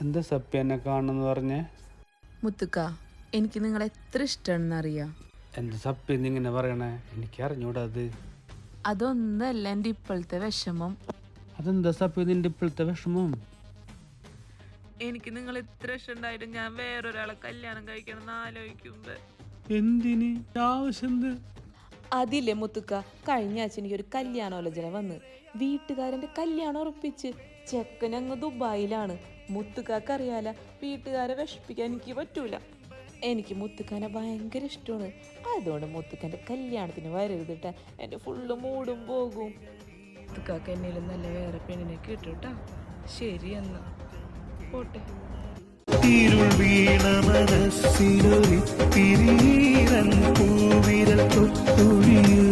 എന്താ സപ്പി എന്നെ കാണുന്നു പറഞ്ഞേ? മുത്തുക്ക, എനിക്ക് നിങ്ങളെ എത്ര ഇഷ്ടമാണെന്ന് അറിയാം. എന്താ സപ്പി ഇങ്ങനെ പറയണേ? എനിക്ക് അറിഞ്ഞൂടാ അത്. അതൊന്നല്ല എൻ്റെ ഇപ്പോഴത്തെ വിഷമം. അതെന്താ സപ്പി നിന്റെ ഇപ്പോഴത്തെ വിഷമം? എനിക്ക് നിങ്ങൾ ഇത്ര ഇഷ്ടമുണ്ടായിട്ട് ഞാൻ വേറൊരാളെ കല്യാണം കഴിക്കണം എന്ന് ആലോചിക്കുമ്പോ. എന്തിന്? ആവശ്യം? അതില്ലേ മുത്തുക്ക, കഴിഞ്ഞ ആഴ്ച എനിക്കൊരു കല്യാണോലോചന വന്ന് വീട്ടുകാരൻ്റെ കല്യാണം ഉറപ്പിച്ച്. ചെക്കനങ്ങ് ദുബായിലാണ്. മുത്തുക്കാക്കറിയാല, വീട്ടുകാരെ വിഷമിപ്പിക്കാൻ എനിക്ക് പറ്റൂല. എനിക്ക് മുത്തുക്കാനെ ഭയങ്കര ഇഷ്ടമാണ്. അതുകൊണ്ട് മുത്തുക്കാൻ്റെ കല്യാണത്തിന് വരരുതിട്ട, എൻ്റെ ഫുള്ള് മൂടും പോകും. മുത്തുക്കാക്ക് എന്നേലും നല്ല വേറെ പെണ്ണിനെ കിട്ടൂട്ടാ. ശരി എന്നാ പോട്ടെ. ഇരുൾ വീണ മനസ്സിലൊരു പൂവിരൽ തൊട്ടുഴിയൂ.